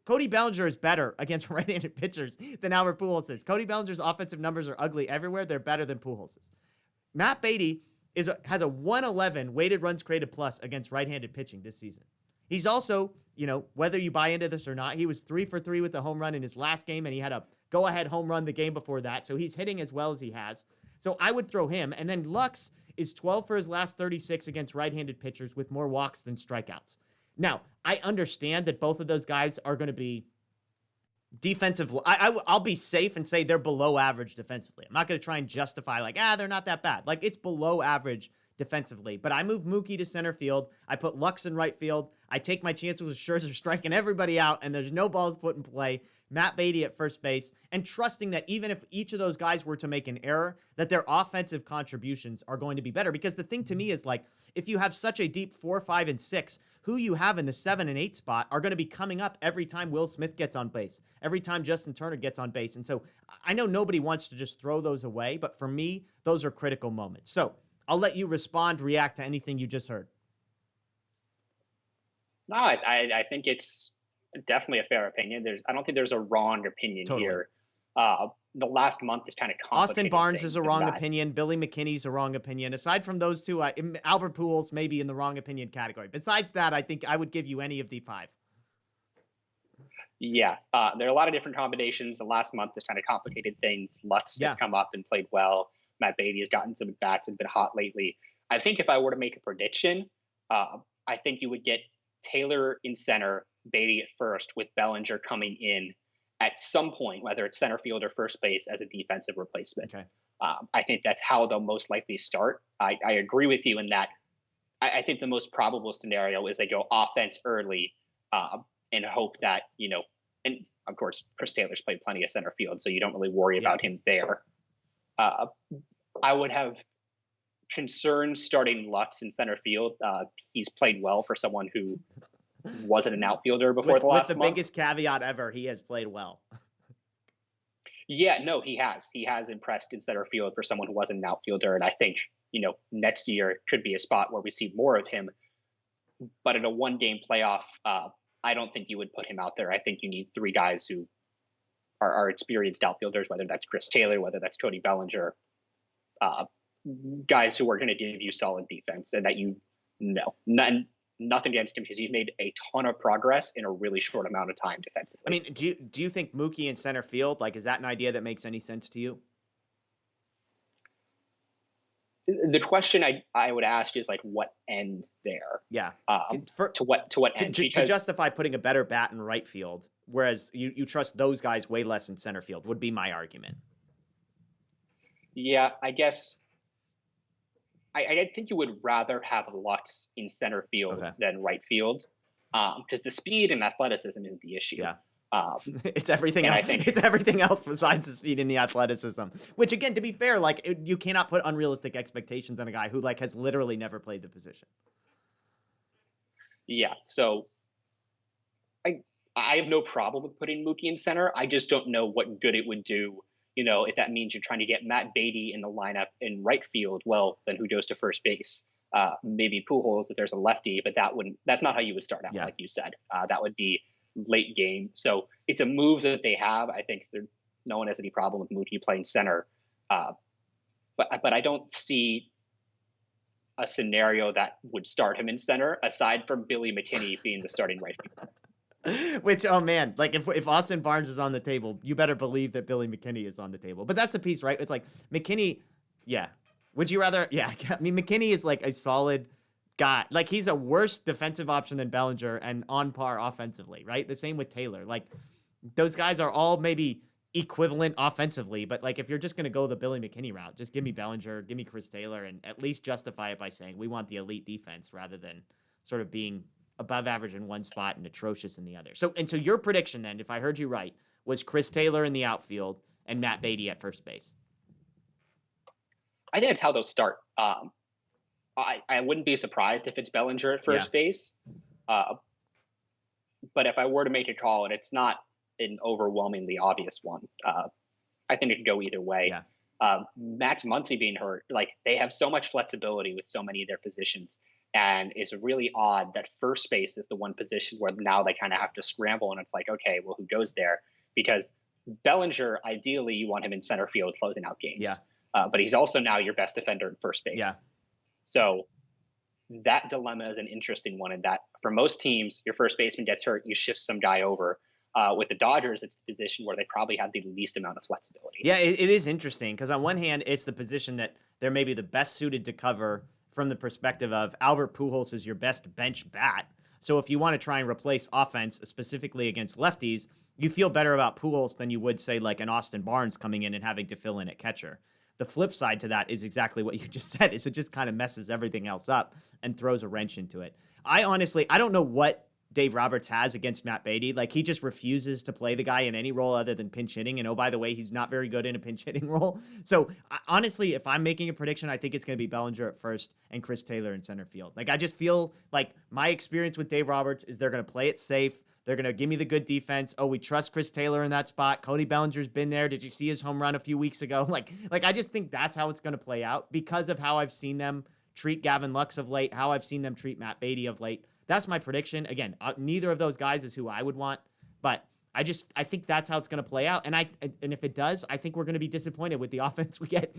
Cody Bellinger is better against right-handed pitchers than Albert Pujols is. Cody Bellinger's offensive numbers are ugly everywhere. They're better than Pujols's. Matt Beatty has a 111 weighted runs created plus against right-handed pitching this season. He's also, whether you buy into this or not, he was 3 for 3 with the home run in his last game, and he had a go-ahead home run the game before that. So he's hitting as well as he has. So I would throw him. And then Lux is 12 for his last 36 against right-handed pitchers with more walks than strikeouts. Now, I understand that both of those guys are going to be defensive. I'll be safe and say they're below average defensively. I'm not going to try and justify they're not that bad. Like, it's below average defensively. But I move Mookie to center field. I put Lux in right field. I take my chances with Scherzer striking everybody out, and there's no balls put in play. Matt Beatty at first base, and trusting that even if each of those guys were to make an error, that their offensive contributions are going to be better. Because the thing to me is, if you have such a deep 4, 5, and 6, who you have in the 7 and 8 spot are going to be coming up every time Will Smith gets on base, every time Justin Turner gets on base. And so I know nobody wants to just throw those away, but for me, those are critical moments. So I'll let you react to anything you just heard. No, I think it's definitely a fair opinion. I don't think there's a wrong opinion here. The last month is kind of complicated. Austin Barnes is a wrong opinion. Billy McKinney's a wrong opinion. Aside from those two, Albert Pujols may be in the wrong opinion category. Besides that, I think I would give you any of the 5. Yeah, there are a lot of different combinations. The last month has kind of complicated things. Lutz has come up and played well. Matt Beatty has gotten some bats and been hot lately. I think if I were to make a prediction, I think you would get Taylor in center, Beatty at first, with Bellinger coming in at some point, whether it's center field or first base, as a defensive replacement. Okay. I think that's how they'll most likely start. I agree with you in that. I think the most probable scenario is they go offense early and hope that, and of course, Chris Taylor's played plenty of center field, so you don't really worry about him there. I would have concerns starting Lutz in center field. He's played well for someone who wasn't an outfielder before the last month. With the biggest caveat ever, he has played well. Yeah, no, he has. He has impressed in center field for someone who wasn't an outfielder. And I think, next year could be a spot where we see more of him. But in a 1-game playoff, I don't think you would put him out there. I think you need 3 guys who are experienced outfielders, whether that's Chris Taylor, whether that's Cody Bellinger, guys who are going to give you solid defense and that nothing against him because he's made a ton of progress in a really short amount of time defensively. I mean, do you think Mookie in center field, is that an idea that makes any sense to you? The question I would ask is what end there? Yeah. To what end? To justify putting a better bat in right field, whereas you trust those guys way less in center field would be my argument. Yeah, I guess I think you would rather have Lutz in center field than right field, because the speed and athleticism isn't the issue. Yeah. It's everything else. It's everything else besides the speed and the athleticism. Which, again, to be fair, you cannot put unrealistic expectations on a guy who has literally never played the position. Yeah. So I have no problem with putting Mookie in center. I just don't know what good it would do. If that means you're trying to get Matt Beatty in the lineup in right field, well, then who goes to first base? Maybe Pujols if there's a lefty, but that's not how you would start out, Yeah. like you said. That would be late game. So it's a move that they have. I think no one has any problem with Mookie playing center. But I don't see a scenario that would start him in center aside from Billy McKinney being the starting right fielder. Which, oh man, like if Austin Barnes is on the table, you better believe that Billy McKinney is on the table. But that's the piece, right? It's like McKinney, yeah. Would you rather? Yeah, I mean McKinney is like a solid guy. Like he's a worse defensive option than Bellinger and on par offensively, right? The same with Taylor. Like those guys are all maybe equivalent offensively, but like if you're just going to go the Billy McKinney route, just give me Bellinger, give me Chris Taylor, and at least justify it by saying we want the elite defense rather than sort of being above average in one spot and atrocious in the other. So your prediction then, if I heard you right, was Chris Taylor in the outfield and Matt Beatty at first base. I think that's how they'll start. I wouldn't be surprised if it's Bellinger at first base. But if I were to make a call, and it's not an overwhelmingly obvious one, I think it could go either way. Yeah. Max Muncy being hurt, like they have so much flexibility with so many of their positions. And it's really odd that first base is the one position where now they kind of have to scramble. And it's like, okay, well, who goes there? Because Bellinger, ideally, you want him in center field closing out games. Yeah. But he's also now your best defender at first base. Yeah. So that dilemma is an interesting one in that for most teams, your first baseman gets hurt, you shift some guy over. With the Dodgers, it's the position where they probably have the least amount of flexibility. Yeah, it is interesting because on one hand, it's the position that they're maybe the best suited to cover from the perspective of Albert Pujols is your best bench bat. So if you want to try and replace offense specifically against lefties, you feel better about Pujols than you would say like an Austin Barnes coming in and having to fill in at catcher. The flip side to that is exactly what you just said, is it just kind of messes everything else up and throws a wrench into it. I don't know what Dave Roberts has against Matt Beatty. Like he just refuses to play the guy in any role other than pinch hitting. And oh, by the way, he's not very good in a pinch hitting role. So honestly, if I'm making a prediction, I think it's going to be Bellinger at first and Chris Taylor in center field. Like I just feel like my experience with Dave Roberts is they're going to play it safe. They're going to give me the good defense. Oh, we trust Chris Taylor in that spot. Cody Bellinger's been there. Did you see his home run a few weeks ago? Like I just think that's how it's going to play out because of how I've seen them treat Gavin Lux of late, how I've seen them treat Matt Beatty of late. That's my prediction. Again, neither of those guys is who I would want, but I think that's how it's going to play out. And if it does, I think we're going to be disappointed with the offense we get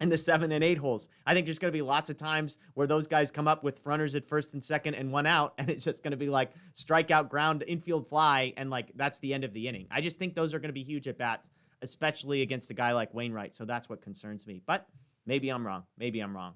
in the 7 and 8 holes. I think there's going to be lots of times where those guys come up with runners at first and second and one out, and it's just going to be like strikeout, ground, infield fly, and like that's the end of the inning. I just think those are going to be huge at bats, especially against a guy like Wainwright. So that's what concerns me. But maybe I'm wrong.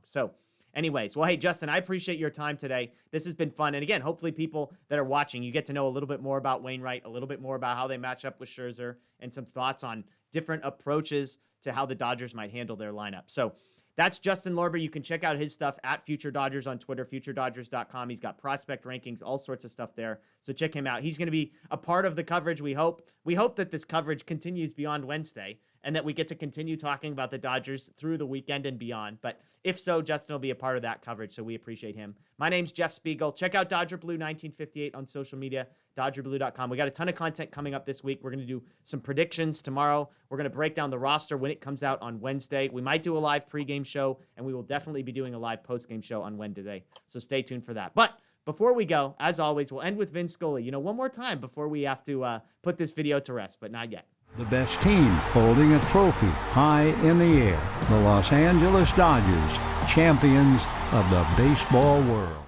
So anyways, well, hey, Justin, I appreciate your time today. This has been fun. And again, hopefully people that are watching, you get to know a little bit more about Wainwright, a little bit more about how they match up with Scherzer, and some thoughts on different approaches to how the Dodgers might handle their lineup. So that's Justin Lorber. You can check out his stuff at Future Dodgers on Twitter, futuredodgers.com. He's got prospect rankings, all sorts of stuff there. So check him out. He's going to be a part of the coverage, we hope. We hope that this coverage continues beyond Wednesday and that we get to continue talking about the Dodgers through the weekend and beyond. But if so, Justin will be a part of that coverage, so we appreciate him. My name's Jeff Spiegel. Check out Dodger Blue 1958 on social media, dodgerblue.com. We got a ton of content coming up this week. We're going to do some predictions tomorrow. We're going to break down the roster when it comes out on Wednesday. We might do a live pregame show, and we will definitely be doing a live postgame show on Wednesday, so stay tuned for that. But before we go, as always, we'll end with Vin Scully. One more time before we have to put this video to rest, but not yet. The best team holding a trophy high in the air. The Los Angeles Dodgers, champions of the baseball world.